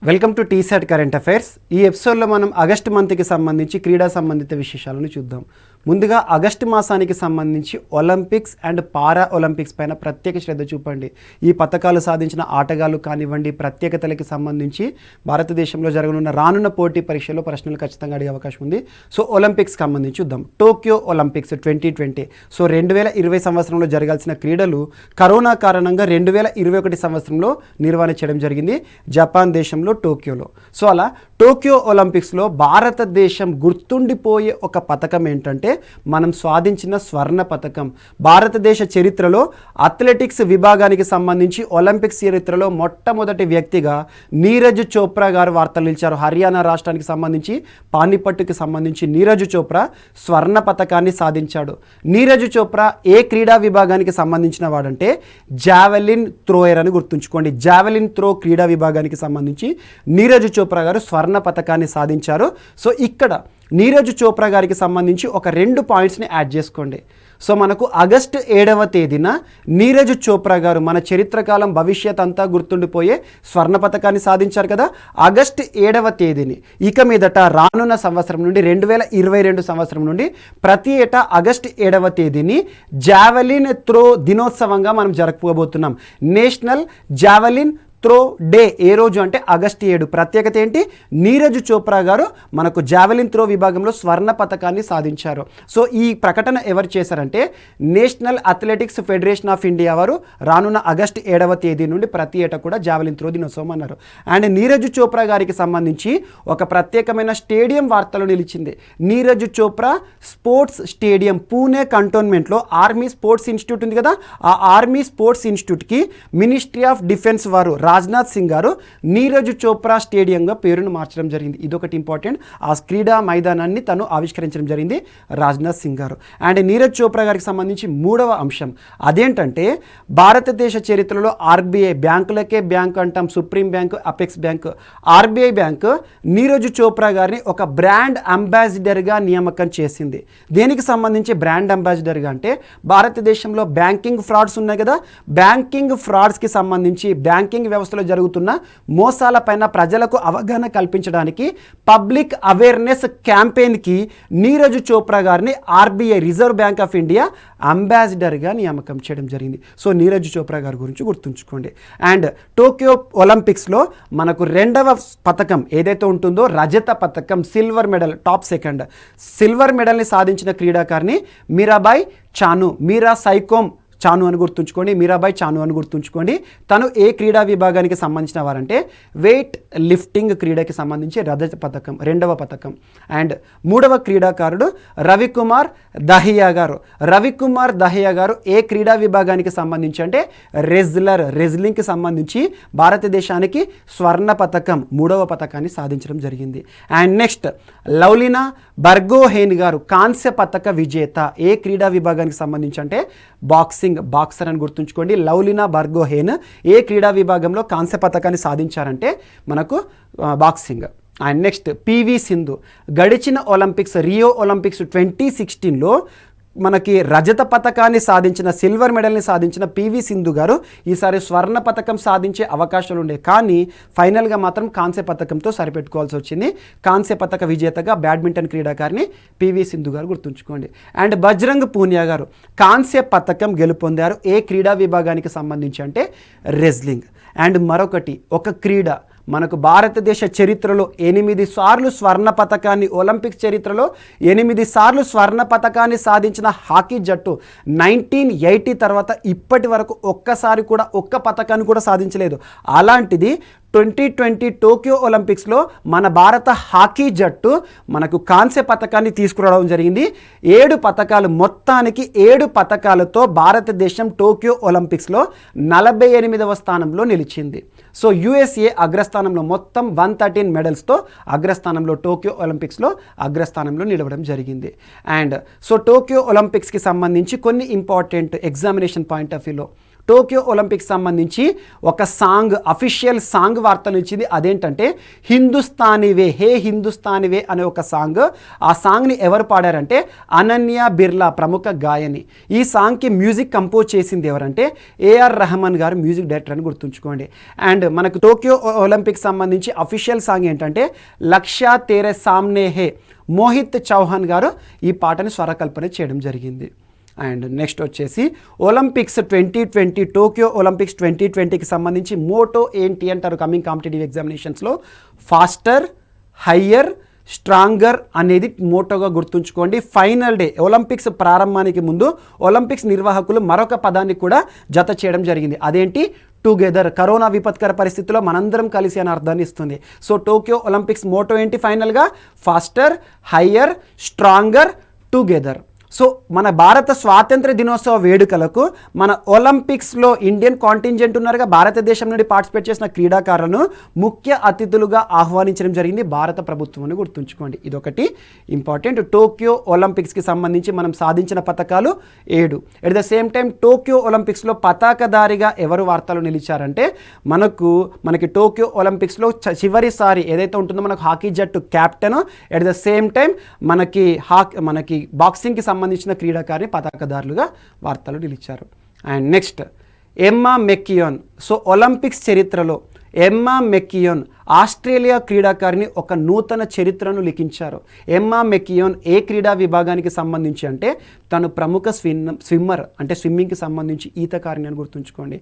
Welcome to T-SAT current affairs. ఈ ఎపిసోడ్లో మనం ఆగస్టు మంత్కి సంబంధించి క్రీడా సంబంధిత విశేషాలను చూద్దాం. ముందుగా ఆగస్టు మాసానికి సంబంధించి ఒలింపిక్స్ అండ్ పారా ఒలింపిక్స్ పైన ప్రత్యేక శ్రద్ధ చూపండి. ఈ పథకాలు సాధించిన ఆటగాళ్ళు కానివ్వండి, ప్రత్యేకతలకి సంబంధించి భారతదేశంలో జరగనున్న రానున్న పోటీ పరీక్షలో ప్రశ్నలు ఖచ్చితంగా అడిగే అవకాశం ఉంది. సో ఒలింపిక్స్ సంబంధించి చూద్దాం. టోక్యో ఒలింపిక్స్ 2020 సో 2020 సంవత్సరంలో జరగాల్సిన క్రీడలు కరోనా కారణంగా 2021 సంవత్సరంలో నిర్వహణ చేయడం జరిగింది జపాన్ దేశంలో టోక్యోలో. సో అలా టోక్యో ఒలింపిక్స్లో భారతదేశం గుర్తుండిపోయే ఒక పథకం ఏంటంటే మనం సాధించిన స్వర్ణ పథకం. భారతదేశ చరిత్రలో అథ్లెటిక్స్ విభాగానికి సంబంధించి ఒలింపిక్స్ చరిత్రలో మొట్టమొదటి వ్యక్తిగా నీరజ్ చోప్రా గారు వార్తలు నిలిచారు. హర్యానా రాష్ట్రానికి సంబంధించి పానిపట్టుకి సంబంధించి నీరజ్ చోప్రా స్వర్ణ పథకాన్ని సాధించాడు. నీరజ్ చోప్రా ఏ క్రీడా విభాగానికి సంబంధించిన వాడంటే జావెలిన్ థ్రోయర్ అని గుర్తుంచుకోండి. జావెలిన్ త్రో క్రీడా విభాగానికి సంబంధించి నీరజ్ చోప్రా గారు స్వర్ణ పథకాన్ని సాధించారు. సో ఇక్కడ నీరజ్ చోప్రా గారికి సంబంధించి ఒక 2 పాయింట్స్ని యాడ్ చేసుకోండి. సో మనకు ఆగస్టు 7వ తేదీన నీరజ్ చోప్రా గారు మన చరిత్రకాలం భవిష్యత్ అంతా గుర్తుండిపోయే స్వర్ణ పథకాన్ని సాధించారు కదా. ఆగస్టు 7వ తేదీని ఇక మీదట రానున్న సంవత్సరం నుండి 2022 సంవత్సరం నుండి ప్రతి ఏటా ఆగస్టు 7వ తేదీని జావెలిన్ త్రో దినోత్సవంగా మనం జరుపుకోబోతున్నాం. నేషనల్ జావెలిన్ త్రో డే ఏ రోజు అంటే ఆగస్టు 7. ప్రత్యేకత ఏంటి? నీరజ్ చోప్రా గారు మనకు జావెలిన్ త్రో విభాగంలో స్వర్ణ పథకాన్ని సాధించారు. సో ఈ ప్రకటన ఎవరు చేశారంటే national athletics federation of India వారు రానున్న ఆగస్టు 7వ తేదీ నుండి ప్రతి ఏటా కూడా జావెలిన్ త్రో దినోత్సవం అన్నారు. అండ్ నీరజ్ చోప్రా గారికి సంబంధించి ఒక ప్రత్యేకమైన స్టేడియం వార్తలు నిలిచింది. నీరజ్ చోప్రా స్పోర్ట్స్ స్టేడియం పూణే కంటోన్మెంట్లో ఆర్మీ స్పోర్ట్స్ ఇన్స్టిట్యూట్ ఉంది కదా, ఆ ఆర్మీ స్పోర్ట్స్ ఇన్స్టిట్యూట్కి మినిస్ట్రీ ఆఫ్ డిఫెన్స్ వారు రాజ్నాథ్ సింగ్ గారు నీరజ్ చోప్రా స్టేడియంగా పేరును మార్చడం జరిగింది. ఇదొకటి ఇంపార్టెంట్. ఆ క్రీడా మైదానాన్ని తను ఆవిష్కరించడం జరిగింది రాజ్నాథ్ సింగ్ గారు. అండ్ నీరజ్ చోప్రా గారికి సంబంధించి 3వ అంశం అదేంటంటే భారతదేశ చరిత్రలో ఆర్బీఐ, బ్యాంకులకే బ్యాంక్ అంటాం, supreme bank, apex bank, RBI bank Neeraj Chopra గారిని ఒక బ్రాండ్ అంబాసిడర్గా నియామకం చేసింది. దేనికి సంబంధించి బ్రాండ్ అంబాసిడర్గా అంటే భారతదేశంలో బ్యాంకింగ్ ఫ్రాడ్స్ ఉన్నాయి కదా, బ్యాంకింగ్ ఫ్రాడ్స్కి సంబంధించి బ్యాంకింగ్ వ్యవస్థలో జరుగుతున్న మోసాలపైన ప్రజలకు అవగాహన కల్పించడానికి పబ్లిక్ అవేర్నెస్ క్యాంపెయిన్కి నీరజ్ చోప్రా గారిని RBI reserve bank of India అంబాసిడర్గా నియామకం చేయడం జరిగింది. సో నీరజ్ చోప్రా గారి గురించి గుర్తుంచుకోండి. అండ్ టోక్యో ఒలింపిక్స్లో మనకు 2వ పథకం ఏదైతే ఉంటుందో రజత పథకం, silver medal, top second silver మెడల్ని సాధించిన క్రీడాకారిణి మీరాబాయ్ చాను, మీరా సైకోమ్ చాను అని గుర్తుంచుకోండి, మీరాబాయ్ చాను అని గుర్తుంచుకోండి. తను ఏ క్రీడా విభాగానికి సంబంధించిన వారంటే వెయిట్ లిఫ్టింగ్ క్రీడకి సంబంధించి రజత పథకం 2వ పథకం. అండ్ 3వ క్రీడాకారుడు రవికుమార్ దహియా గారు. రవికుమార్ దహియా గారు ఏ క్రీడా విభాగానికి సంబంధించి అంటే రెజ్లింగ్కి సంబంధించి భారతదేశానికి స్వర్ణ పథకం 3వ పథకాన్ని సాధించడం జరిగింది. అండ్ నెక్స్ట్ లవ్లినా బర్గోహెన్ గారు కాంస్య పథక విజేత. ఏ క్రీడా విభాగానికి సంబంధించి అంటే బాక్సర్ అని గుర్తుంచుకోండి. లవ్లినా బర్గోహెన్ ఏ క్రీడా విభాగంలో కాంస్య పథకాన్ని సాధించారంటే మనకు boxing. And next PV Sindhu గడిచిన ఒలింపిక్స్ రియో ఒలింపిక్స్ 2016లో మనకి రజత పథకాన్ని సాధించిన, సిల్వర్ మెడల్ని సాధించిన పివి సింధు గారు ఈసారి స్వర్ణ పథకం సాధించే అవకాశాలు ఉండే, కానీ ఫైనల్గా మాత్రం కాంస్య పథకంతో సరిపెట్టుకోవాల్సి వచ్చింది. కాంస్య పథక విజేతగా బ్యాడ్మింటన్ క్రీడాకారిణి పివి సింధు గారు గుర్తుంచుకోండి. అండ్ బజరంగ్ పూనియా గారు కాంస్య పథకం గెలుపొందారు. ఏ క్రీడా విభాగానికి సంబంధించి అంటే రెజ్లింగ్. అండ్ మరొకటి ఒక క్రీడ మనకు భారతదేశ చరిత్రలో 8 సార్లు స్వర్ణ పథకాన్ని, ఒలింపిక్స్ చరిత్రలో 8 సార్లు స్వర్ణ పథకాన్ని సాధించిన హాకీ జట్టు 1980 తర్వాత ఇప్పటి వరకు ఒక్కసారి కూడా ఒక్క పథకాన్ని కూడా సాధించలేదు. అలాంటిది 2020 టోక్యో ఒలింపిక్స్లో మన భారత హాకీ జట్టు మనకు కాంస్య పథకాన్ని తీసుకురావడం జరిగింది. 7 పథకాలు, మొత్తానికి 7 పథకాలతో భారతదేశం టోక్యో ఒలింపిక్స్లో 48వ స్థానంలో నిలిచింది. సో యుఎస్ఏ అగ్రస్థానంలో మొత్తం 113 మెడల్స్తో అగ్రస్థానంలో టోక్యో ఒలింపిక్స్లో అగ్రస్థానంలో నిలవడం జరిగింది. అండ్ సో టోక్యో ఒలింపిక్స్కి సంబంధించి కొన్ని ఇంపార్టెంట్ ఎగ్జామినేషన్ పాయింట్ ఆఫ్ వ్యూలో టోక్యో ఒలింపిక్స్ సంబంధించి ఒక సాంగ్, అఫీషియల్ సాంగ్ వార్తలు ఇచ్చింది. అదేంటంటే హిందుస్థానీవే, హే హిందుస్థానీవే అనే ఒక సాంగ్. ఆ సాంగ్ని ఎవరు పాడారంటే అనన్య బిర్లా, ప్రముఖ గాయని. ఈ సాంగ్కి మ్యూజిక్ కంపోజ్ చేసింది ఎవరంటే ఏఆర్ రెహమాన్ గారు, మ్యూజిక్ డైరెక్టర్ అని గుర్తుంచుకోండి. అండ్ మనకు టోక్యో ఒలింపిక్స్ సంబంధించి అఫీషియల్ సాంగ్ ఏంటంటే లక్ష్య తేరే సామ్నే హే, మోహిత్ చౌహాన్ గారు ఈ పాటని స్వరకల్పన చేయడం జరిగింది. అండ్ నెక్స్ట్ వచ్చేసి ఒలింపిక్స్ 2020, టోక్యో ఒలింపిక్స్ 2020కి సంబంధించి మోటో ఏంటి అంటారు కమింగ్ కాంపిటేటివ్ ఎగ్జామినేషన్స్లో? ఫాస్టర్, హయ్యర్, స్ట్రాంగర్ అనేది మోటోగా గుర్తుంచుకోండి. ఫైనల్ డే ఒలింపిక్స్ ప్రారంభానికి ముందు ఒలింపిక్స్ నిర్వాహకులు మరొక పదాన్ని కూడా జత చేయడం జరిగింది. అదేంటి? టుగెదర్. కరోనా విపత్కర పరిస్థితుల్లో మనందరం కలిసి అనే అర్థాన్ని ఇస్తుంది. సో టోక్యో ఒలింపిక్స్ మోటో ఏంటి ఫైనల్గా? Faster, higher, stronger, together. So మన భారత స్వాతంత్ర దినోత్సవ వేడుకలకు మన ఒలింపిక్స్లో ఇండియన్ కాంటింజెంట్ ఉన్నారుగా, భారతదేశం నుండి పార్టిసిపేట్ చేసిన క్రీడాకారులను ముఖ్య అతిథులుగా ఆహ్వానించడం జరిగింది భారత ప్రభుత్వం అని గుర్తుంచుకోండి. ఇదొకటి ఇంపార్టెంట్. టోక్యో ఒలింపిక్స్కి సంబంధించి మనం సాధించిన పథకాలు 7. At the same time Tokyo ఒలింపిక్స్లో పతాకధారిగా ఎవరు వార్తలు నిలిచారంటే మనకి టోక్యో ఒలింపిక్స్లో చివరిసారి ఏదైతే ఉంటుందో మనకు హాకీ జట్టు captain, at the same time మనకి బాక్సింగ్కి సంబంధించిన క్రీడాకారిని పతాకదారులుగా వార్తలు నిలిచారు. And next Emma McKeon. So Olympics చరిత్రలో ఎమ్మా మెక్కియోన్ ఆస్ట్రేలియా క్రీడాకారిని ఒక నూతన చరిత్రను లిఖించారు. ఎమ్మా మెక్కియోన్ ఏ క్రీడా విభాగానికి సంబంధించి అంటే తను ప్రముఖ స్విమ్మర్, అంటే స్విమ్మింగ్కి సంబంధించి ఈతకారిని అని గుర్తుంచుకోండి.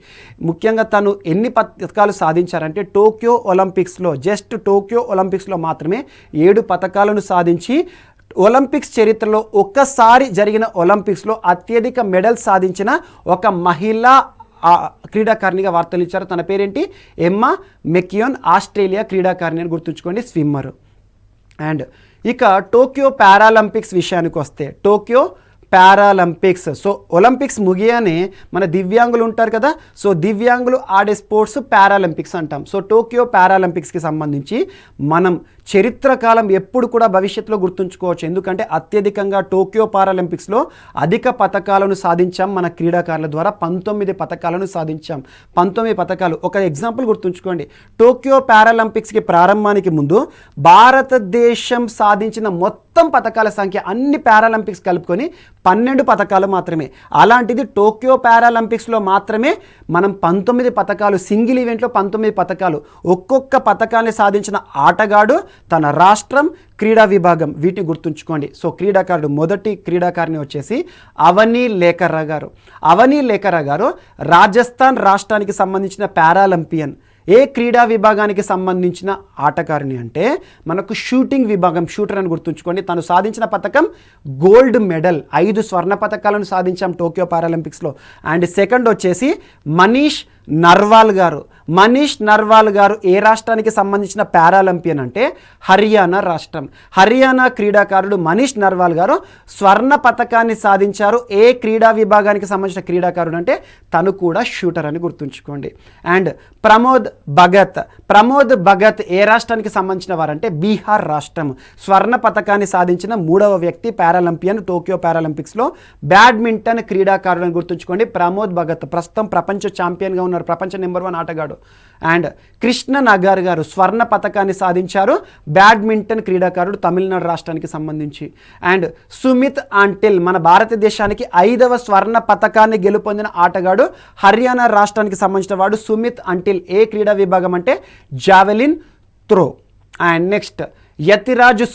ముఖ్యంగా తను ఎన్ని పథకాలు సాధించారంటే టోక్యో ఒలింపిక్స్లో మాత్రమే 7 పథకాలను సాధించి ఒలింపిక్స్ చరిత్రలో ఒక్కసారి జరిగిన ఒలింపిక్స్లో అత్యధిక మెడల్స్ సాధించిన ఒక మహిళా క్రీడాకారిణిగా వార్తలు ఇచ్చారు. తన పేరేంటి? ఎమ్మా మెక్కియోన్, ఆస్ట్రేలియా క్రీడాకారిణి అని గుర్తుంచుకోండి, స్విమ్మర్. అండ్ ఇక టోక్యో పారాలింపిక్స్ విషయానికి వస్తే టోక్యో పారాలింపిక్స్. సో ఒలింపిక్స్ ముగియనే మన దివ్యాంగులు ఉంటారు కదా, సో దివ్యాంగులు ఆడే స్పోర్ట్స్ పారాలింపిక్స్ అంటాం. సో టోక్యో పారాలింపిక్స్కి సంబంధించి మనం చరిత్ర కాలం ఎప్పుడు కూడా భవిష్యత్తులో గుర్తుంచుకోవచ్చు. ఎందుకంటే అత్యధికంగా టోక్యో పారాలింపిక్స్లో అధిక పథకాలను సాధించాం మన క్రీడాకారుల ద్వారా. 19 పథకాలను సాధించాం. 19 పథకాలు. ఒక ఎగ్జాంపుల్ గుర్తుంచుకోండి. టోక్యో పారాలింపిక్స్కి ప్రారంభానికి ముందు భారతదేశం సాధించిన మొత్తం పథకాల సంఖ్య అన్ని పారాలింపిక్స్ కలుపుకొని 12 పథకాలు మాత్రమే. అలాంటిది టోక్యో పారాలింపిక్స్లో మాత్రమే మనం 19 పథకాలు, సింగిల్ ఈవెంట్లో 19 పథకాలు. ఒక్కొక్క పథకాన్ని సాధించిన ఆటగాడు, తన రాష్ట్రం, క్రీడా విభాగం, వీటిని గుర్తుంచుకోండి. సో క్రీడాకారుడు మొదటి క్రీడాకారిణి వచ్చేసి అవని లేఖరా గారు. అవని లేఖరా గారు రాజస్థాన్ రాష్ట్రానికి సంబంధించిన పారాలింపియన్. ఏ క్రీడా విభాగానికి సంబంధించిన ఆటగారిని అంటే మనకు షూటింగ్ విభాగం, షూటర్ అని గుర్తుంచుకోండి. తను సాధించిన పథకం గోల్డ్ మెడల్. 5 స్వర్ణ పథకాలను సాధించాం టోక్యో పారాలింపిక్స్లో. అండ్ సెకండ్ వచ్చేసి మనీష్ నర్వాల్ గారు. మనీష్ నర్వాల్ గారు ఏ రాష్ట్రానికి సంబంధించిన పారాలింపియన్ అంటే హర్యానా రాష్ట్రం. హర్యానా క్రీడాకారుడు మనీష్ నర్వాల్ గారు స్వర్ణ పథకాన్ని సాధించారు. ఏ క్రీడా విభాగానికి సంబంధించిన క్రీడాకారుడు అంటే తను కూడా షూటర్ అని గుర్తుంచుకోండి. అండ్ ప్రమోద్ భగత్ ఏ రాష్ట్రానికి సంబంధించిన వారంటే బీహార్ రాష్ట్రం. స్వర్ణ పథకాన్ని సాధించిన 3వ వ్యక్తి పారాలింపియన్ టోక్యో పారాలింపిక్స్లో. బ్యాడ్మింటన్ క్రీడాకారుడు అని గుర్తుంచుకోండి ప్రమోద్ భగత్. ప్రస్తుతం ప్రపంచ ఛాంపియన్గా ఉన్నారు, ప్రపంచ నెంబర్ 1 ఆటగాడు. అండ్ కృష్ణ నగార్ గారు స్వర్ణ పథకాన్ని సాధించారు. బ్యాడ్మింటన్ క్రీడాకారుడు, తమిళనాడు రాష్ట్రానికి సంబంధించి. అండ్ సుమిత్ అంటిల్ మన భారతదేశానికి 5వ స్వర్ణ పథకాన్ని గెలుపొందిన ఆటగాడు, హర్యానా రాష్ట్రానికి సంబంధించిన వాడు సుమిత్ అంటిల్. ఏ క్రీడా విభాగం అంటే javelin throw. And next Yathiraju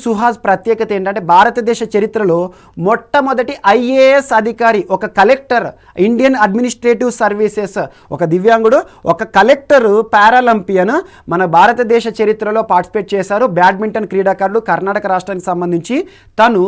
Suhas ప్రత్యేకత ఏంటంటే భారతదేశ చరిత్రలో మొట్టమొదటి ఐఏఎస్ అధికారి, ఒక కలెక్టర్, ఇండియన్ అడ్మినిస్ట్రేటివ్ సర్వీసెస్, ఒక దివ్యాంగుడు, ఒక కలెక్టర్ పారాలింపియన్ మన భారతదేశ చరిత్రలో పార్టిసిపేట్ చేశారు. బ్యాడ్మింటన్ క్రీడాకారుడు, కర్ణాటక రాష్ట్రానికి సంబంధించి తను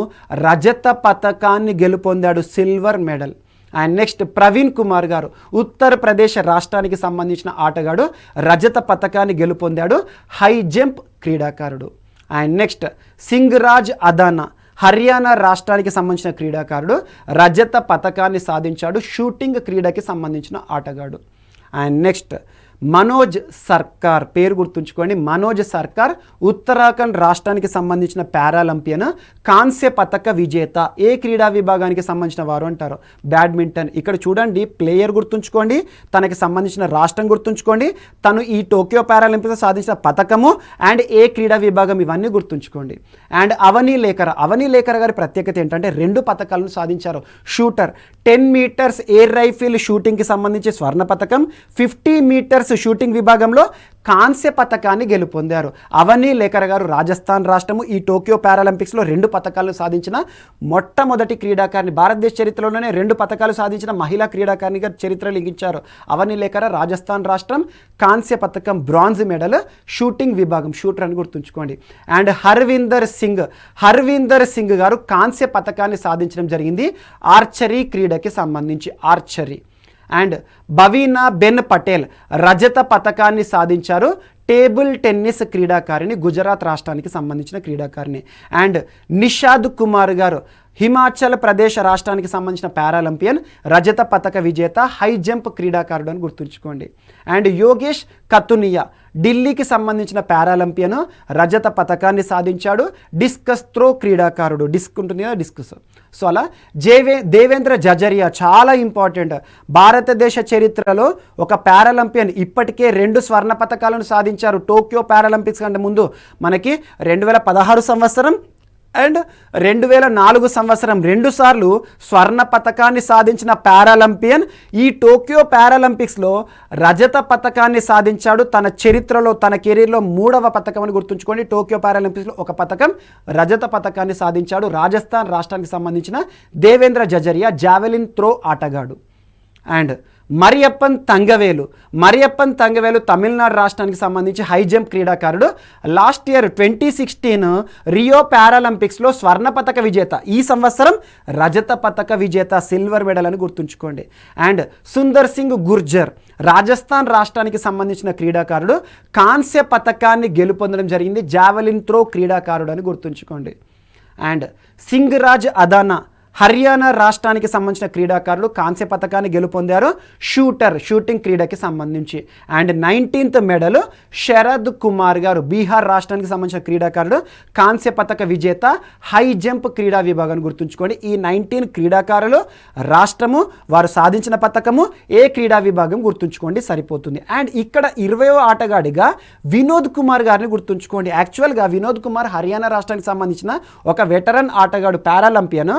రజత పథకాన్ని గెలుపొందాడు, silver medal. And next Praveen Kumar గారు ఉత్తరప్రదేశ్ రాష్ట్రానికి సంబంధించిన ఆటగాడు, రజత పథకాన్ని గెలుపొందాడు, హై జంప్ క్రీడాకారుడు. అండ్ నెక్స్ట్ సింగరాజ్ అదానా హర్యానా రాష్ట్రానికి సంబంధించిన క్రీడాకారుడు, రజత పథకాన్ని సాధించాడు, షూటింగ్ క్రీడకి సంబంధించిన ఆటగాడు. అండ్ నెక్స్ట్ మనోజ్ సర్కార్, పేరు గుర్తుంచుకోండి, మనోజ్ సర్కార్ ఉత్తరాఖండ్ రాష్ట్రానికి సంబంధించిన పారాలింపియన్, కాంస్య పతక విజేత. ఏ క్రీడా విభాగానికి సంబంధించిన వారు అంటారు? బ్యాడ్మింటన్. ఇక్కడ చూడండి, ప్లేయర్ గుర్తుంచుకోండి, తనకి సంబంధించిన రాష్ట్రం గుర్తుంచుకోండి, తను ఈ టోక్యో పారాలింపిక్స్ సాధించిన పథకము అండ్ ఏ క్రీడా విభాగం, ఇవన్నీ గుర్తుంచుకోండి. అండ్ అవనీ లేఖర్ గారి ప్రత్యేకత ఏంటంటే 2 పథకాలను సాధించారు. షూటర్, 10 మీటర్స్ ఎయిర్ రైఫిల్ షూటింగ్కి సంబంధించి స్వర్ణ పథకం, 50 మీటర్స్ షూటింగ్ విభాగంలో కాంస్య పథకాన్ని గెలుపొందారు. అవనీ లేఖర్ గారు రాజస్థాన్ రాష్ట్రము ఈ టోక్యో పారాలింపిక్స్లో 2 పథకాలను సాధించిన మొట్టమొదటి క్రీడాకారిణి. భారతదేశ చరిత్రలోనే 2 పథకాలు సాధించిన మహిళా క్రీడాకారిణిగా చరిత్ర లిఖించారు. అవనీ లేఖర్ రాజస్థాన్ రాష్ట్రం, కాంస్య పథకం బ్రాంజ్ మెడల్ షూటింగ్ విభాగం, షూటర్ అని గుర్తుంచుకోండి. అండ్ హర్వీందర్ సింగ్ గారు కాంస్య పథకాన్ని సాధించడం జరిగింది ఆర్చరీ క్రీడకి సంబంధించి, archery. And Bhavina Ben Patel రజత పథకాన్ని సాధించారు, టేబుల్ టెన్నిస్ క్రీడాకారిణి, గుజరాత్ రాష్ట్రానికి సంబంధించిన క్రీడాకారిణి. అండ్ నిషాద్ కుమార్ గారు హిమాచల్ ప్రదేశ్ రాష్ట్రానికి సంబంధించిన పారాలింపియన్, రజత పథక విజేత, హై జంప్ క్రీడాకారుడు అని గుర్తుంచుకోండి. అండ్ యోగేష్ కతునియా ఢిల్లీకి సంబంధించిన పారాలింపియన్, రజత పథకాన్ని సాధించాడు, డిస్కస్ త్రో క్రీడాకారుడు, డిస్క్ ఉంటుంది కదా, డిస్కస్. సో అలా దేవేంద్ర జజరియా, చాలా ఇంపార్టెంట్, భారతదేశ చరిత్రలో ఒక పారాలింపియన్, ఇప్పటికే 2 స్వర్ణ పథకాలను సాధించారు. టోక్యో పారాలింపిక్స్ కంటే ముందు మనకి 2016 సంవత్సరం అండ్ 2004 సంవత్సరం 2 సార్లు స్వర్ణ పథకాన్ని సాధించిన పారాలింపియన్ ఈ టోక్యో పారాలింపిక్స్లో రజత పథకాన్ని సాధించాడు. తన చరిత్రలో, తన కెరీర్లో 3వ పథకం అని గుర్తుంచుకోండి. టోక్యో పారాలింపిక్స్లో ఒక పథకం, రజత పథకాన్ని సాధించాడు. రాజస్థాన్ రాష్ట్రానికి సంబంధించిన దేవేంద్ర జజరియా జావెలిన్ త్రో ఆటగాడు. అండ్ మరియప్పన్ తంగవేలు తమిళనాడు రాష్ట్రానికి సంబంధించి హై జంప్ క్రీడాకారుడు. లాస్ట్ ఇయర్ 2016 రియో పారాలింపిక్స్లో స్వర్ణ పథక విజేత, ఈ సంవత్సరం రజత పథక విజేత, సిల్వర్ మెడల్ అని గుర్తుంచుకోండి. అండ్ సుందర్ సింగ్ గుర్జర్ రాజస్థాన్ రాష్ట్రానికి సంబంధించిన క్రీడాకారుడు, కాంస్య పథకాన్ని గెలుపొందడం జరిగింది, జావెలిన్ త్రో క్రీడాకారుడు అని గుర్తుంచుకోండి. అండ్ సింగ్ రాజ్ అదానా హర్యానా రాష్ట్రానికి సంబంధించిన క్రీడాకారులు, కాంస్య పథకాన్ని గెలుపొందారు, షూటింగ్ క్రీడకి సంబంధించి. And 19th medal Sharad Kumar గారు బీహార్ రాష్ట్రానికి సంబంధించిన క్రీడాకారుడు, కాంస్య పథక విజేత, హై జంప్ క్రీడా విభాగాన్ని గుర్తుంచుకోండి. ఈ 19 క్రీడాకారులు, రాష్ట్రము, వారు సాధించిన పథకము, ఏ క్రీడా విభాగం గుర్తుంచుకోండి, సరిపోతుంది. అండ్ ఇక్కడ 20వ ఆటగాడిగా వినోద్ కుమార్ గారిని గుర్తుంచుకోండి. యాక్చువల్గా వినోద్ కుమార్ హర్యానా రాష్ట్రానికి సంబంధించిన ఒక వెటరన్ ఆటగాడు, పారాలింపియన్,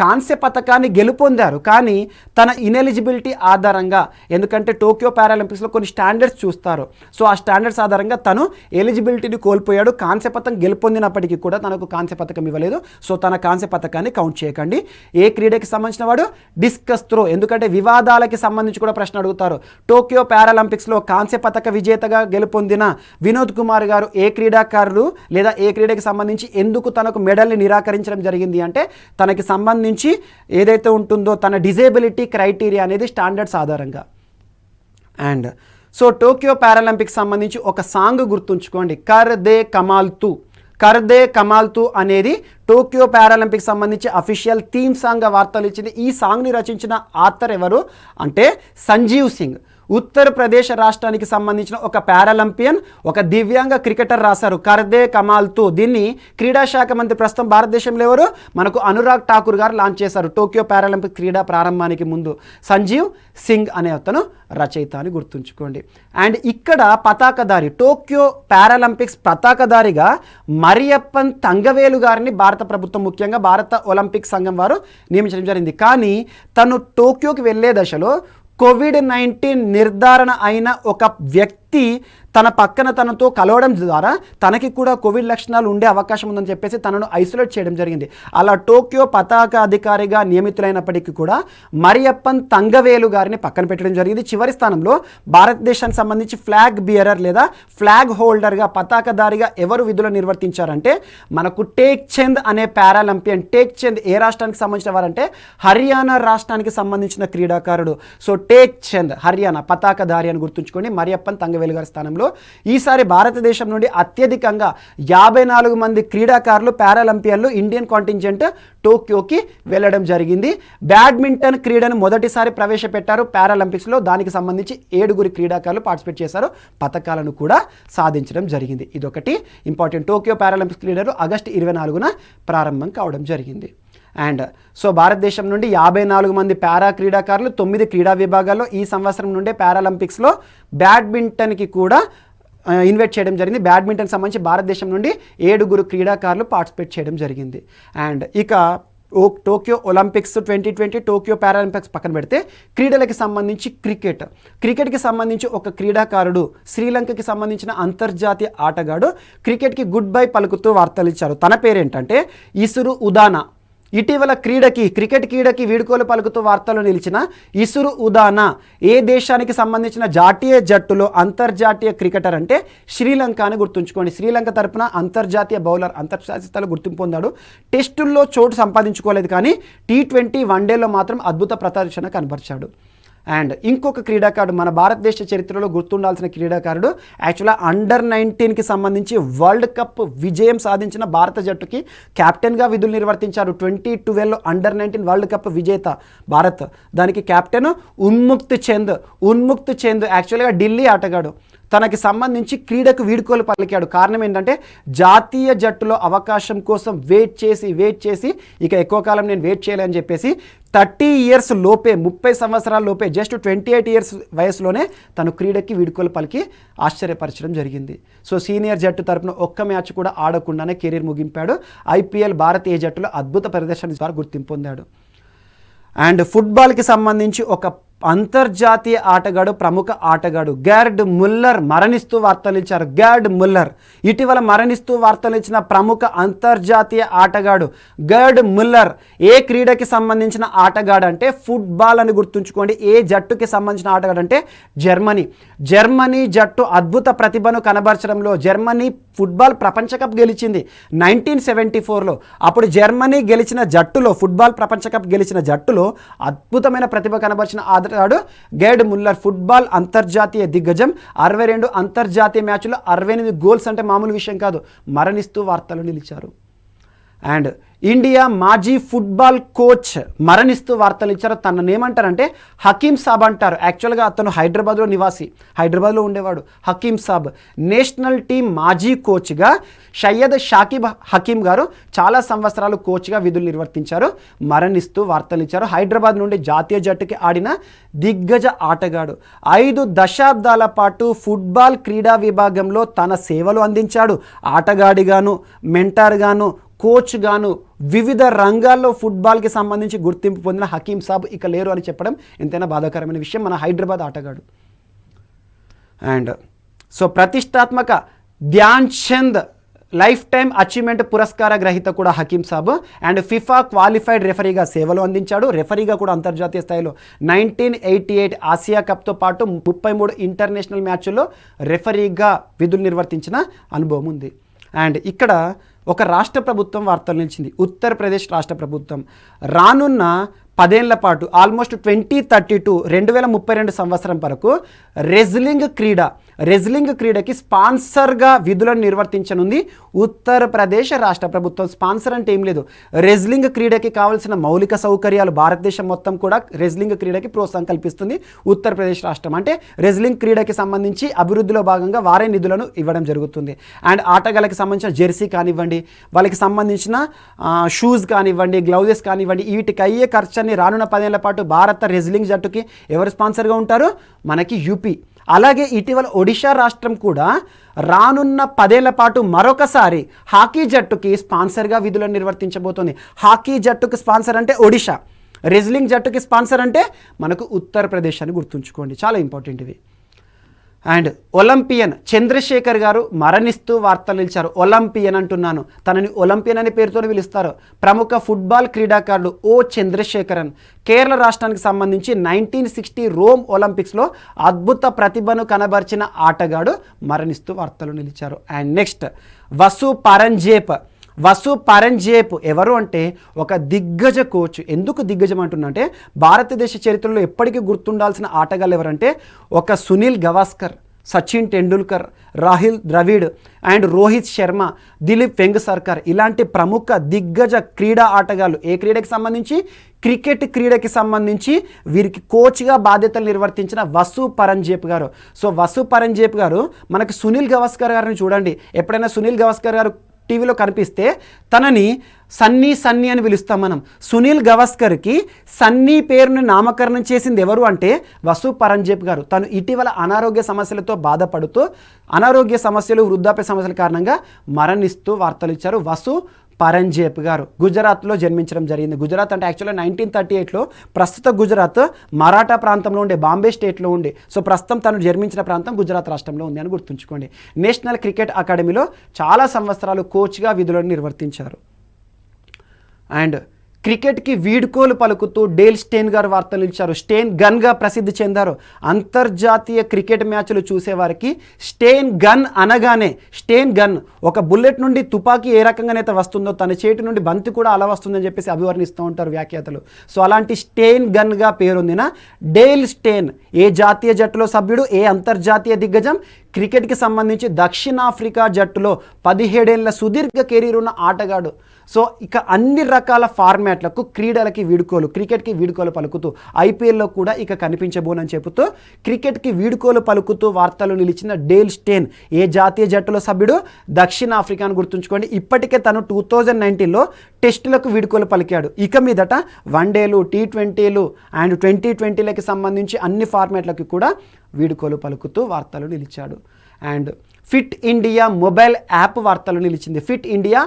కాంస్య పథకాన్ని గెలుపొందారు. కానీ తన ఇనెలిజిబిలిటీ ఆధారంగా, ఎందుకంటే టోక్యో పారాలింపిక్స్లో కొన్ని స్టాండర్డ్స్ చూస్తారు, సో ఆ స్టాండర్డ్స్ ఆధారంగా తను ఎలిజిబిలిటీని కోల్పోయాడు. కాంస్య పథకం గెలుపొందినప్పటికీ కూడా తనకు కాంస్య పథకం ఇవ్వలేదు. సో తన కాంస్య పథకాన్ని కౌంట్ చేయకండి. ఏ క్రీడకి సంబంధించిన వాడు? డిస్కస్ త్రో, ఎందుకంటే వివాదాలకి సంబంధించి కూడా ప్రశ్న అడుగుతారు. టోక్యో పారాలింపిక్స్లో కాంస్య పథక విజేతగా గెలుపొందిన వినోద్ కుమార్ గారు ఏ క్రీడాకారుడు లేదా ఏ క్రీడకి సంబంధించి ఎందుకు తనకు మెడల్ని నిరాకరించడం జరిగింది అంటే, తనకి సంబంధించి ఏదైతే ఉంటుందో తన డిజేబిలిటీ క్రైటీరియా అనేది స్టాండర్డ్స్ ఆధారంగా. అండ్ సో టోక్యో పారాలింపిక్స్ సంబంధించి ఒక సాంగ్ గుర్తుంచుకోండి, కర్ దే కమాల్ తూ అనేది టోక్యో పారాలింపిక్స్ సంబంధించి అఫీషియల్ థీమ్ సాంగ్గా వార్తలు ఇచ్చింది. ఈ సాంగ్ని రచించిన ఆథర్ ఎవరు అంటే సంజీవ్ సింగ్. ఉత్తరప్రదేశ్ రాష్ట్రానికి సంబంధించిన ఒక పారాలింపియన్, ఒక దివ్యాంగ క్రికెటర్ రాశారు కర్దే కమాల్ తూ. దీన్ని క్రీడా శాఖ మంత్రి ప్రస్తుతం భారతదేశంలో ఎవరు? మనకు అనురాగ్ ఠాకూర్ గారు లాంచ్ చేశారు టోక్యో పారాలింపిక్ క్రీడా ప్రారంభానికి ముందు. సంజీవ్ సింగ్ అనే అతను రచయిత అని గుర్తుంచుకోండి. అండ్ ఇక్కడ పతాకధారి, టోక్యో పారాలింపిక్స్ పతాకధారిగా మరియప్పన్ తంగవేలు గారిని భారత ప్రభుత్వం, ముఖ్యంగా భారత ఒలింపిక్ సంఘం వారు నియమించడం జరిగింది. కానీ తను టోక్యోకి వెళ్ళే దశలో COVID-19 నిర్ధారణ అయిన ఒక వ్యక్తి తన పక్కన తనతో కలవడం ద్వారా తనకి కూడా కోవిడ్ లక్షణాలు ఉండే అవకాశం ఉందని చెప్పేసి తనను ఐసోలేట్ చేయడం జరిగింది. అలా టోక్యో పతాక అధికారిగా నియమితులైనప్పటికీ కూడా మరియప్పన్ తంగవేలు గారిని పక్కన పెట్టడం జరిగింది. చివరి స్థానంలో భారతదేశానికి సంబంధించి ఫ్లాగ్ బియరర్ లేదా ఫ్లాగ్ హోల్డర్గా, పతాకధారిగా ఎవరు విధులు నిర్వర్తించారంటే మనకు టేక్ చంద్ అనే పారాలింపియన్. టేక్ చంద్ ఏ రాష్ట్రానికి సంబంధించిన వారంటే హర్యానా రాష్ట్రానికి సంబంధించిన క్రీడాకారుడు. సో టేక్ చంద్ హర్యానా పతాకధారి అని గుర్తుంచుకోండి. మరియప్పన్ తంగవేలు గారి స్థానంలో నేపథ్యంలో ఈసారి భారతదేశం నుండి అత్యధికంగా 54 మంది క్రీడాకారులు పారాలింపియన్లు ఇండియన్ కాంటింజెంట్ టోక్యోకి వెళ్ళడం జరిగింది. బ్యాడ్మింటన్ క్రీడను మొదటిసారి ప్రవేశపెట్టారు పారాలింపిక్స్లో. దానికి సంబంధించి 7 క్రీడాకారులు పార్టిసిపేట్ చేశారు, పథకాలను కూడా సాధించడం జరిగింది. ఇదొకటి ఇంపార్టెంట్. టోక్యో పారాలింపిక్స్ క్రీడలు ఆగస్టు 24న ప్రారంభం కావడం జరిగింది. అండ్ సో భారతదేశం నుండి 54 మంది పారా క్రీడాకారులు 9 క్రీడా విభాగాల్లో ఈ సంవత్సరం నుండే పారాలింపిక్స్లో బ్యాడ్మింటన్కి కూడా ఇన్వైట్ చేయడం జరిగింది. బ్యాడ్మింటన్కి సంబంధించి భారతదేశం నుండి 7 క్రీడాకారులు పార్టిసిపేట్ చేయడం జరిగింది. అండ్ ఇక టోక్యో ఒలింపిక్స్ 2020 టోక్యో పారాలింపిక్స్ పక్కన పెడితే క్రీడలకి సంబంధించి క్రికెట్కి సంబంధించి ఒక క్రీడాకారుడు శ్రీలంకకి సంబంధించిన అంతర్జాతీయ ఆటగాడు క్రికెట్కి గుడ్ బై పలుకుతూ వార్తలు ఇచ్చారు. తన పేరేంటంటే ఇసురు ఉదానా. ఇటీవల క్రికెట్ క్రీడకి వీడుకోలు పలుకుతూ వార్తలు నిలిచిన ఇసురు ఉదానా ఏ దేశానికి సంబంధించిన జాతీయ జట్టులో అంతర్జాతీయ క్రికెటర్ అంటే శ్రీలంక అని గుర్తుంచుకోండి. శ్రీలంక తరపున అంతర్జాతీయ బౌలర్, అంతర్జాతీయ స్థాయిలో గుర్తింపు పొందాడు. టెస్టుల్లో చోటు సంపాదించుకోలేదు, కానీ T20 వన్డేలో మాత్రం అద్భుత ప్రదర్శన కనబరిచాడు. అండ్ ఇంకొక క్రీడాకారుడు, మన భారతదేశ చరిత్రలో గుర్తుండాల్సిన క్రీడాకారుడు, యాక్చువల్గా అండర్-19కి సంబంధించి వరల్డ్ కప్ విజయం సాధించిన భారత జట్టుకి కెప్టెన్గా విధులు నిర్వర్తించారు. 2012లో అండర్-19 వరల్డ్ కప్ విజేత భారత్, దానికి కెప్టెన్ ఉన్ముక్త్ చంద్ యాక్చువల్గా ఢిల్లీ ఆటగాడు. తనకి సంబంధించి క్రీడకు వీడుకోలు పలికాడు. కారణం ఏంటంటే జాతీయ జట్టులో అవకాశం కోసం వెయిట్ చేసి ఇక ఎక్కువ కాలం నేను వెయిట్ చేయలేని చెప్పేసి 30 ఇయర్స్ లోపే, 30 సంవత్సరాల లోపే, జస్ట్ 28 ఇయర్స్ వయసులోనే తను క్రీడకి వీడుకోలు పలికి ఆశ్చర్యపరచడం జరిగింది. సో సీనియర్ జట్టు తరపున ఒక్క మ్యాచ్ కూడా ఆడకుండానే కెరీర్ ముగింపాడు. IPL భారతీయ జట్టులో అద్భుత ప్రదర్శన ద్వారా గుర్తింపు పొందాడు. అండ్ ఫుట్బాల్కి సంబంధించి ఒక అంతర్జాతీయ ఆటగాడు, ప్రముఖ ఆటగాడు గెర్డ్ ముల్లర్ మరణిస్తూ వార్తలిచ్చారు. గెర్డ్ ముల్లర్ ఇటీవల మరణిస్తూ వార్తలిచ్చిన ప్రముఖ అంతర్జాతీయ ఆటగాడు గెర్డ్ ముల్లర్ ఏ క్రీడకి సంబంధించిన ఆటగాడు అంటే ఫుట్బాల్ అని గుర్తుంచుకోండి. ఏ జట్టుకి సంబంధించిన ఆటగాడు అంటే జర్మనీ జట్టు అద్భుత ప్రతిభను కనబరచడంలో జర్మనీ ఫుట్బాల్ ప్రపంచ కప్ గెలిచింది 1974లో. అప్పుడు జర్మనీ గెలిచిన జట్టులో, ఫుట్బాల్ ప్రపంచ కప్ గెలిచిన జట్టులో అద్భుతమైన ప్రతిభ కనబరిచిన ఆటగాడు గెర్డ్ ముల్లర్. ఫుట్బాల్ అంతర్జాతీయ దిగ్గజం, 62 అంతర్జాతీయ మ్యాచ్లో 68 గోల్స్ అంటే మామూలు విషయం కాదు. మరణిస్తూ వార్తలు నిలిచారు. అండ్ ఇండియా మాజీ ఫుట్బాల్ కోచ్ మరణిస్తూ వార్తలు ఇచ్చారు. తనను ఏమంటారంటే హకీం సాబ్ అంటారు. యాక్చువల్గా అతను హైదరాబాద్లో నివాసి, హైదరాబాద్లో ఉండేవాడు. హకీం సాబ్ నేషనల్ టీం మాజీ కోచ్గా సయ్యద్ షాకిబ్ హకీం గారు చాలా సంవత్సరాలు కోచ్గా విధులు నిర్వర్తించారు. మరణిస్తూ వార్తలు ఇచ్చారు. హైదరాబాద్ నుండి జాతీయ జట్టుకి ఆడిన దిగ్గజ ఆటగాడు. 5 దశాబ్దాల పాటు ఫుట్బాల్ క్రీడా విభాగంలో తన సేవలు అందించాడు. ఆటగాడిగాను, మెంటార్గాను, కోచ్ గాను వివిధ రంగాల్లో ఫుట్బాల్కి సంబంధించి గుర్తింపు పొందిన హకీం సాబ్ ఇక లేరు అని చెప్పడం ఎంతైనా బాధాకరమైన విషయం. మన హైదరాబాద్ ఆటగాడు. అండ్ సో ప్రతిష్టాత్మక Dhyan Chand life time achievement పురస్కార గ్రహీత కూడా హకీం సాబ్. అండ్ ఫిఫా క్వాలిఫైడ్ రెఫరీగా సేవలు అందించాడు. రెఫరీగా కూడా అంతర్జాతీయ స్థాయిలో 1988 ఆసియా కప్తో పాటు 33 ఇంటర్నేషనల్ మ్యాచ్ల్లో రెఫరీగా విధులు నిర్వర్తించిన అనుభవం ఉంది. అండ్ ఇక్కడ ఒక రాష్ట్ర ప్రభుత్వం వార్తలు నిలిచింది. ఉత్తరప్రదేశ్ రాష్ట్ర ప్రభుత్వం రానున్న 10 ఏళ్ల పాటు ఆల్మోస్ట్ 2032 2032 సంవత్సరం వరకు రెజ్లింగ్ క్రీడకి స్పాన్సర్గా విధులను నిర్వర్తించనుంది ఉత్తరప్రదేశ్ రాష్ట్ర ప్రభుత్వం. స్పాన్సర్ అంటే ఏం లేదు, రెజ్లింగ్ క్రీడకి కావాల్సిన మౌలిక సౌకర్యాలు భారతదేశం మొత్తం కూడా రెజ్లింగ్ క్రీడకి ప్రోత్సాహం కల్పిస్తుంది ఉత్తరప్రదేశ్ రాష్ట్రం. అంటే రెజ్లింగ్ క్రీడకి సంబంధించి అభివృద్ధిలో భాగంగా వారే నిధులను ఇవ్వడం జరుగుతుంది. అండ్ ఆటగాళ్ళకి సంబంధించిన జెర్సీ కానివ్వండి, వాళ్ళకి సంబంధించిన షూస్ కానివ్వండి, గ్లౌజెస్ కానివ్వండి, వీటికి అయ్యే ఖర్చుని రానున్న 10 ఏళ్ల పాటు భారత రెజ్లింగ్ జట్టుకి ఎవరు స్పాన్సర్గా ఉంటారు? మనకి యూపీ. అలాగే ఇటీవల ఒడిషా రాష్ట్రం కూడా రానున్న 10 ఏళ్ల పాటు మరొకసారి హాకీ జట్టుకి స్పాన్సర్గా విధులను నిర్వర్తించబోతోంది. హాకీ జట్టుకి స్పాన్సర్ అంటే ఒడిషా, రెజ్లింగ్ జట్టుకి స్పాన్సర్ అంటే మనకు ఉత్తరప్రదేశ్ అని గుర్తుంచుకోండి. చాలా ఇంపార్టెంట్ ఇవి. అండ్ ఒలింపియన్ చంద్రశేఖర్ గారు మరణిస్తూ వార్తలు నిలిచారు. ఒలింపియన్ అంటున్నాను, తనని ఒలింపియన్ అనే పేరుతో పిలుస్తారు. ప్రముఖ ఫుట్బాల్ క్రీడాకారుడు ఓ చంద్రశేఖరన్ కేరళ రాష్ట్రానికి సంబంధించి 1960 రోమ్ ఒలింపిక్స్లో అద్భుత ప్రతిభను కనబరిచిన ఆటగాడు మరణిస్తూ వార్తలు నిలిచారు. అండ్ నెక్స్ట్ వసు పరంజేప్ ఎవరు అంటే ఒక దిగ్గజ కోచ్. ఎందుకు దిగ్గజం అంటున్నా అంటే భారతదేశ చరిత్రలో ఎప్పటికీ గుర్తుండాల్సిన ఆటగాళ్ళు ఎవరంటే ఒక సునీల్ సచిన్ టెండూల్కర్, రాహుల్ ద్రవిడ్ అండ్ రోహిత్ శర్మ, దిలీప్ వెంగసర్కర్ ఇలాంటి ప్రముఖ దిగ్గజ క్రీడా ఆటగాళ్ళు. ఏ క్రీడకి సంబంధించి? క్రికెట్ క్రీడకి సంబంధించి వీరికి కోచ్గా బాధ్యతలు నిర్వర్తించిన వసు పరంజేప్ గారు. సో వసు పరంజేప్ గారు మనకి సునీల్ గవాస్కర్ గారిని చూడండి, ఎప్పుడైనా సునీల్ గవాస్కర్ గారు టీవీలో కనిపిస్తే తనని సన్నీ అని పిలుస్తాం మనం. సునీల్ గవాస్కర్కి సన్నీ పేరుని నామకరణం చేసింది ఎవరు అంటే వసు పరంజేప్ గారు. తను ఇటీవల అనారోగ్య సమస్యలతో బాధపడుతూ అనారోగ్య సమస్యలు, వృద్ధాప్య సమస్యల కారణంగా మరణిస్తూ వార్తలు ఇచ్చారు వసు పరంజేప్ గారు. గుజరాత్లో జన్మించడం జరిగింది. గుజరాత్ అంటే యాక్చువల్గా 1938లో ప్రస్తుత గుజరాత్ మరాఠా ప్రాంతంలో ఉండే, బాంబే స్టేట్లో ఉండే. సో ప్రస్తుతం తను జన్మించిన ప్రాంతం గుజరాత్ రాష్ట్రంలో ఉంది అని గుర్తుంచుకోండి. నేషనల్ క్రికెట్ అకాడమీలో చాలా సంవత్సరాలు కోచ్గా విధులను నిర్వర్తించారు. అండ్ క్రికెట్కి వీడ్కోలు పలుకుతూ డేల్ స్టేన్ గారు వార్తలు ఇచ్చారు. స్టేన్ గన్గా ప్రసిద్ధి చెందారు. అంతర్జాతీయ క్రికెట్ మ్యాచ్లు చూసేవారికి స్టేన్ గన్ అనగానే, స్టేన్ గన్ ఒక బుల్లెట్ నుండి తుపాకీ ఏ రకంగానైతే వస్తుందో తన చేతి నుండి బంతి కూడా అలా వస్తుందని చెప్పేసి అభివర్ణిస్తూ ఉంటారు వ్యాఖ్యాతలు. సో అలాంటి స్టేన్ గన్గా పేరొందిన డేల్ స్టేన్ ఏ జాతీయ జట్టులో సభ్యుడు, ఏ అంతర్జాతీయ దిగ్గజం? క్రికెట్కి సంబంధించి దక్షిణాఫ్రికా జట్టులో 17 ఏళ్ల సుదీర్ఘ కెరీర్ ఉన్న ఆటగాడు. సో ఇక అన్ని రకాల ఫార్మాట్లకు క్రీడలకి వీడుకోలు, క్రికెట్కి వీడుకోలు పలుకుతూ ఐపీఎల్లో కూడా ఇక కనిపించబోనని చెబుతూ క్రికెట్కి వీడుకోలు పలుకుతూ వార్తలు నిలిచిన డేల్ స్టేన్ ఏ జాతీయ జట్టులో సభ్యుడు? దక్షిణాఫ్రికా అని గుర్తుంచుకోండి. ఇప్పటికే తను 2019లో టెస్టులకు వీడుకోలు పలికాడు. ఇక మీదట వన్డేలు, T20లు అండ్ 2020లకి సంబంధించి అన్ని ఫార్మాట్లకి కూడా వీడుకోలు పలుకుతూ వార్తలు నిలిచాడు. And fit India mobile app వార్తలు నిలిచింది. ఫిట్ ఇండియా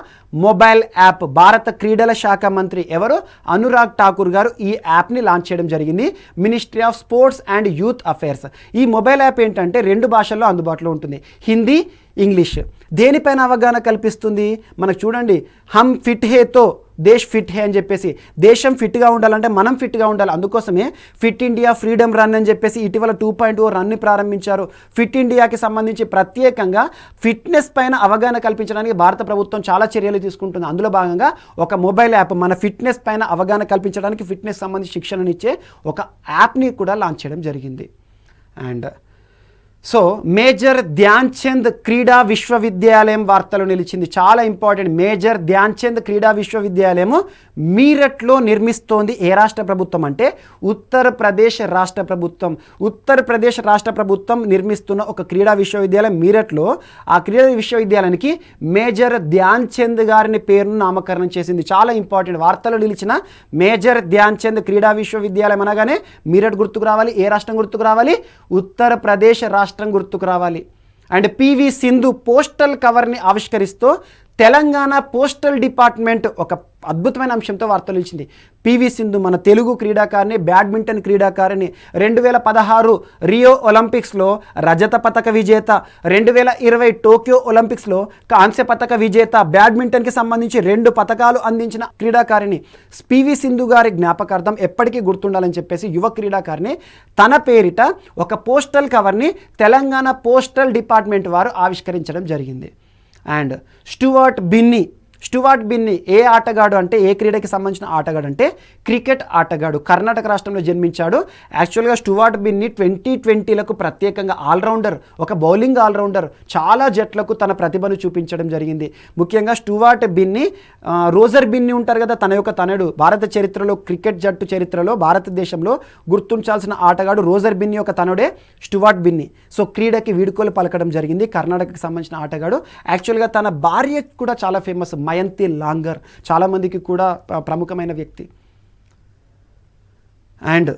మొబైల్ యాప్ భారత క్రీడల శాఖ మంత్రి ఎవరు? అనురాగ్ ఠాకూర్ గారు ఈ యాప్ని లాంచ్ చేయడం జరిగింది. Ministry of sports and youth affairs. ఈ మొబైల్ యాప్ ఏంటంటే 2 భాషల్లో అందుబాటులో ఉంటుంది, హిందీ, ఇంగ్లీష్. దేనిపైన అవగాహన కల్పిస్తుంది? మనకు చూడండి, హమ్ ఫిట్ హేతో దేశ్ ఫిట్ హే అని చెప్పేసి, దేశం ఫిట్గా ఉండాలంటే మనం ఫిట్గా ఉండాలి. అందుకోసమే ఫిట్ ఇండియా ఫ్రీడమ్ రన్ అని చెప్పేసి ఇటీవల 2.0 రన్ని ప్రారంభించారు. ఫిట్ ఇండియాకి సంబంధించి ప్రత్యేకంగా ఫిట్నెస్ పైన అవగాహన కల్పించడానికి భారత ప్రభుత్వం చాలా చర్యలు తీసుకుంటుంది. అందులో భాగంగా ఒక మొబైల్ యాప్ మన ఫిట్నెస్ పైన అవగాహన కల్పించడానికి, ఫిట్నెస్ సంబంధించి శిక్షణనిచ్చే ఒక యాప్ని కూడా లాంచ్ చేయడం జరిగింది. And so major Dhyan Chand క్రీడా విశ్వవిద్యాలయం వార్తలు నిలిచింది. చాలా ఇంపార్టెంట్. మేజర్ ధ్యాన్ చంద్ క్రీడా విశ్వవిద్యాలయము మీరట్లో నిర్మిస్తోంది ఏ రాష్ట్ర ప్రభుత్వం అంటే ఉత్తరప్రదేశ్ రాష్ట్ర ప్రభుత్వం. ఉత్తరప్రదేశ్ రాష్ట్ర ప్రభుత్వం నిర్మిస్తున్న ఒక క్రీడా విశ్వవిద్యాలయం మీరట్లో. ఆ క్రీడా విశ్వవిద్యాలయానికి మేజర్ ధ్యాన్ చంద్ గారిని పేరును నామకరణం చేసింది. చాలా ఇంపార్టెంట్. వార్తలు నిలిచిన మేజర్ ధ్యాన్ చంద్ క్రీడా విశ్వవిద్యాలయం అనగానే మీరట్ గుర్తుకు రావాలి. ఏ రాష్ట్రం గుర్తుకు రావాలి? ఉత్తరప్రదేశ్ రాష్ట్రం గుర్తుకు రావాలి. అండ్ పివి సింధు పోస్టల్ కవర్ని ఆవిష్కరిస్తూ తెలంగాణ పోస్టల్ డిపార్ట్మెంట్ ఒక అద్భుతమైన అంశంతో వార్తలు ఇచ్చింది. పివి సింధు మన తెలుగు క్రీడాకారిణి, బ్యాడ్మింటన్ క్రీడాకారిణి. 2016 రియో ఒలింపిక్స్లో రజత పతక విజేత, 2020 టోక్యో ఒలింపిక్స్లో కాంస్య పతక విజేత, బ్యాడ్మింటన్కి సంబంధించి 2 పతకాలు అందించిన క్రీడాకారిణి. పివి సింధు గారి జ్ఞాపకార్థం ఎప్పటికీ గుర్తుండాలని చెప్పేసి యువ క్రీడాకారిణి తన పేరిట ఒక పోస్టల్ కవర్ని తెలంగాణ పోస్టల్ డిపార్ట్మెంట్ వారు ఆవిష్కరించడం జరిగింది. అండ్ స్టూవర్ట్ బిన్నీ ఏ ఆటగాడు అంటే, ఏ క్రీడకి సంబంధించిన ఆటగాడు అంటే క్రికెట్ ఆటగాడు. కర్ణాటక రాష్ట్రంలో జన్మించాడు. యాక్చువల్గా స్టూవర్ట్ బిన్నీ 2020లకు ప్రత్యేకంగా ఆల్రౌండర్, ఒక బౌలింగ్ ఆల్రౌండర్. చాలా జట్లకు తన ప్రతిభను చూపించడం జరిగింది. ముఖ్యంగా స్టూవర్ట్ బిన్నీ, రోజర్ బిన్నీ ఉంటారు కదా, తన యొక్క తనయుడు. భారత చరిత్రలో, క్రికెట్ జట్టు చరిత్రలో భారతదేశంలో గుర్తించాల్సిన ఆటగాడు రోజర్ బిన్నీ యొక్క తనుడే స్టూవర్ట్ బిన్నీ. సో క్రీడకి వీడుకోలు పలకడం జరిగింది. కర్ణాటకకి సంబంధించిన ఆటగాడు. యాక్చువల్గా తన భార్య కూడా చాలా ఫేమస్, మయంతి లాంగర్, చాలామందికి కూడా ప్రముఖమైన వ్యక్తి. అండ్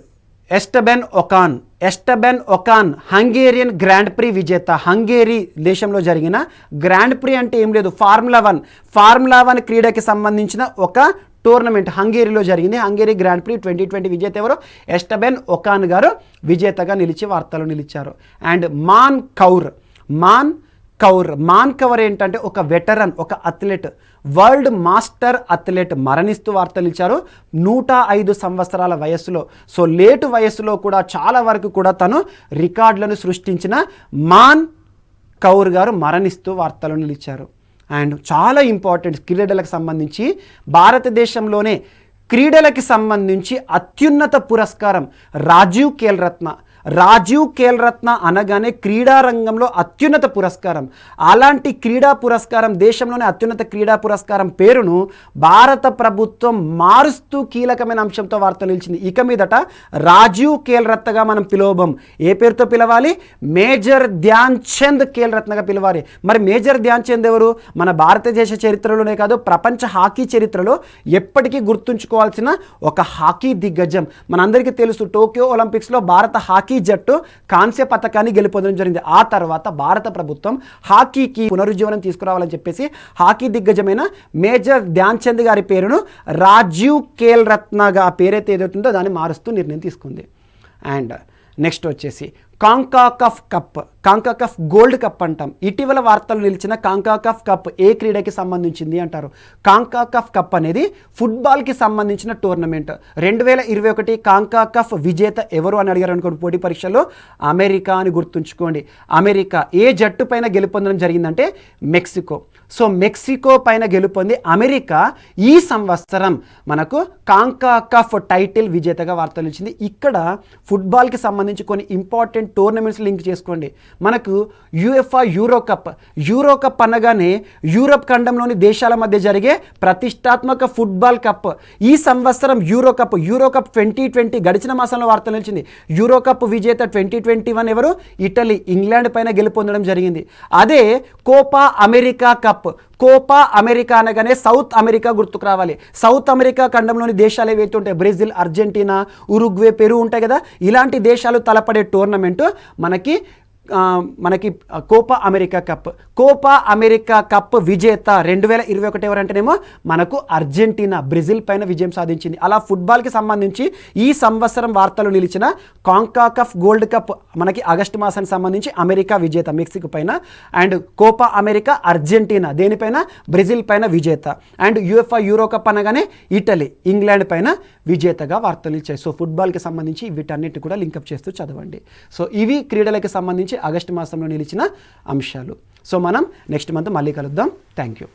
ఎస్టబెన్ ఒకాన్ హంగేరియన్ గ్రాండ్ ప్రీ విజేత. హంగేరీ దేశంలో జరిగిన గ్రాండ్ ప్రీ అంటే ఏం లేదు, ఫార్ములా 1 క్రీడకి సంబంధించిన ఒక టోర్నమెంట్ హంగేరీలో జరిగింది. హంగేరీ గ్రాండ్ ప్రీ 2020 విజేత ఎవరు? ఎస్టబెన్ ఒకాన్ గారు విజేతగా నిలిచి వార్తలు నిలిచారు. అండ్ మాన్ కౌర్ ఏంటంటే ఒక వెటరన్, ఒక అథ్లెట్, వరల్డ్ మాస్టర్ అథ్లెట్ మరణిస్తూ వార్తలు ఇచ్చారు 105 సంవత్సరాల వయస్సులో. సో లేటు వయస్సులో కూడా చాలా వరకు కూడా తను రికార్డులను సృష్టించిన మాన్ కౌర్ గారు మరణిస్తూ వార్తలు నిలిచారు. అండ్ చాలా ఇంపార్టెంట్ క్రీడలకు సంబంధించి భారతదేశంలోనే క్రీడలకి సంబంధించి అత్యున్నత పురస్కారం రాజీవ్ ఖేల్ రత్న. రాజీవ్ ఖేల్ రత్న అనగానే క్రీడా రంగంలో అత్యున్నత పురస్కారం. అలాంటి క్రీడా పురస్కారం, దేశంలోనే అత్యున్నత క్రీడా పురస్కారం పేరును భారత ప్రభుత్వం మారుస్తూ కీలకమైన అంశంతో వార్తలు నిలిచింది. ఇక మీదట రాజీవ్ ఖేల్ రత్నగా మనం పిలవబం. ఏ పేరుతో పిలవాలి? మేజర్ ధ్యాన్ చంద్ ఖేల్ రత్నగా పిలవాలి. మరి మేజర్ ధ్యాన్ చంద్ ఎవరు? మన భారతదేశ చరిత్రలోనే కాదు, ప్రపంచ హాకీ చరిత్రలో ఎప్పటికీ గుర్తుంచుకోవాల్సిన ఒక హాకీ దిగ్గజం. మనందరికీ తెలుసు, టోక్యో ఒలింపిక్స్లో భారత హాకీ జట్టు కాంస్య పథకాన్ని గెలుపొందడం జరిగింది. ఆ తర్వాత భారత ప్రభుత్వం హాకీకి పునరుజ్జీవనం తీసుకురావాలని చెప్పేసి హాకీ దిగ్గజమైన మేజర్ ధ్యాన్ చంద్ గారి పేరును రాజీవ్ ఖేల్ రత్నగా పేరైతే ఏదైతుందో దాన్ని మారుస్తూ నిర్ణయం తీసుకుంది. అండ్ నెక్స్ట్ వచ్చేసి కాంకాకఫ్ కప్, కాంకాకఫ్ గోల్డ్ కప్ అంటాం. ఇటీవల వార్తలు నిలిచిన కాంకాకఫ్ కప్ ఏ క్రీడకి సంబంధించింది అంటారు. కాంకాకఫ్ కప్ అనేది ఫుట్బాల్కి సంబంధించిన టోర్నమెంట్. 2021 కాంకాకఫ్ విజేత ఎవరు అని అడిగారు అనుకోండి పోటీ పరీక్షల్లో, అమెరికా అని గుర్తుంచుకోండి. అమెరికా ఏ జట్టు పైన గెలుపొందడం జరిగిందంటే మెక్సికో. సో మెక్సికో పైన గెలుపొంది అమెరికా ఈ సంవత్సరం మనకు కాంకాకఫ్ టైటిల్ విజేతగా వార్తలు నిలిచింది. ఇక్కడ ఫుట్బాల్కి సంబంధించి కొన్ని ఇంపార్టెంట్ టోర్నమెంట్స్ లింక్ చేసుకోండి. మనకు యుఎఫ్ఏ యూరో కప్ అనగానే యూరప్ ఖండంలోని దేశాల మధ్య జరిగే ప్రతిష్టాత్మక ఫుట్బాల్ కప్. ఈ సంవత్సరం యూరో కప్ 2020 గడిచిన మాసంలో వార్తలు నిలిచింది. యూరో కప్ విజేత 2021 ఎవరు? ఇటలీ, ఇంగ్లాండ్ పైన గెలుపొందడం జరిగింది. అదే Copa America cup, Copa America అనగానే సౌత్ అమెరికా గుర్తుకు రావాలి. సౌత్ అమెరికా ఖండంలోని దేశాలు ఏవైతే ఉంటాయి, బ్రెజిల్, అర్జెంటీనా, ఉరుగ్వే, పెరు ఉంటాయి కదా, ఇలాంటి దేశాలు తలపడే టోర్నమెంటు మనకి Copa America cup. Copa America cup విజేత 2021 ఎవరంటేనేమో మనకు అర్జెంటీనా, బ్రెజిల్ పైన విజయం సాధించింది. అలా ఫుట్బాల్కి సంబంధించి ఈ సంవత్సరం వార్తలు నిలిచిన కాంకాకఫ్ గోల్డ్ కప్ మనకి ఆగస్టు మాసానికి సంబంధించి అమెరికా విజేత మెక్సికో పైన, అండ్ కోపా అమెరికా అర్జెంటీనా దేనిపైన? బ్రెజిల్ పైన విజేత. అండ్ యుఎఫ్ఏ యూరో కప్ అనగానే ఇటలీ, ఇంగ్లాండ్ పైన విజేతగా వార్తలు ఇచ్చాయి. సో ఫుట్బాల్కి సంబంధించి వీటన్నిటి కూడా లింకప్ చేస్తూ చదవండి. సో ఇవి క్రీడలకి సంబంధించి ఆగస్టు మాసంలో నిలిచిన అంశాలు. సో మనం నెక్స్ట్ మంత్ మళ్ళీ కలుద్దాం. Thank you.